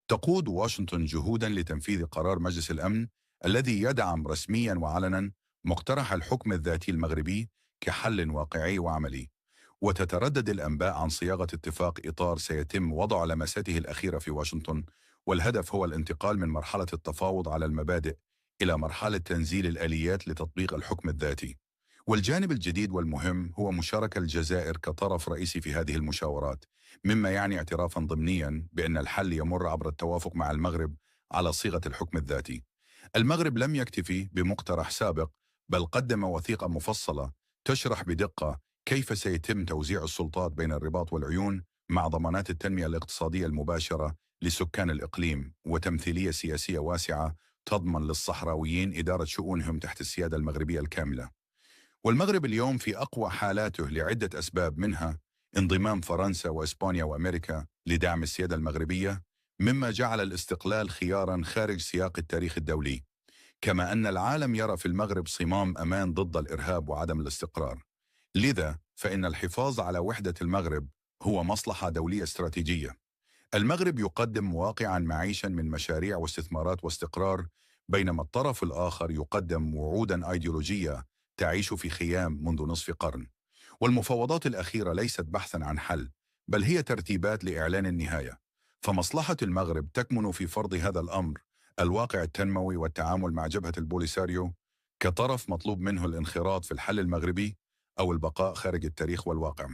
تقود واشنطن جهودا لتنفيذ قرار مجلس الأمن الذي يدعم رسميا وعلنا مقترح الحكم الذاتي المغربي كحل واقعي وعملي. وتتردد الأنباء عن صياغة اتفاق إطار سيتم وضع لمساته الأخيرة في واشنطن، والهدف هو الانتقال من مرحلة التفاوض على المبادئ إلى مرحلة تنزيل الآليات لتطبيق الحكم الذاتي. والجانب الجديد والمهم هو مشاركة الجزائر كطرف رئيسي في هذه المشاورات، مما يعني اعترافا ضمنيا بأن الحل يمر عبر التوافق مع المغرب على صيغة الحكم الذاتي. المغرب لم يكتفي بمقترح سابق، بل قدم وثيقة مفصلة تشرح بدقة كيف سيتم توزيع السلطات بين الرباط والعيون، مع ضمانات التنمية الاقتصادية المباشرة لسكان الإقليم وتمثيلية سياسية واسعة تضمن للصحراويين إدارة شؤونهم تحت السيادة المغربية الكاملة. والمغرب اليوم في أقوى حالاته لعدة أسباب، منها انضمام فرنسا وإسبانيا وأمريكا لدعم السيادة المغربية، مما جعل الاستقلال خيارا خارج سياق التاريخ الدولي، كما أن العالم يرى في المغرب صمام أمان ضد الإرهاب وعدم الاستقرار. لذا فإن الحفاظ على وحدة المغرب هو مصلحة دولية استراتيجية. المغرب يقدم واقعا معيشا من مشاريع واستثمارات واستقرار، بينما الطرف الآخر يقدم وعودا أيديولوجية تعيش في خيام منذ نصف قرن. والمفاوضات الأخيرة ليست بحثا عن حل، بل هي ترتيبات لإعلان النهاية. فمصلحة المغرب تكمن في فرض هذا الأمر الواقع التنموي والتعامل مع جبهة البوليساريو كطرف مطلوب منه الانخراط في الحل المغربي، أو البقاء خارج التاريخ والواقع.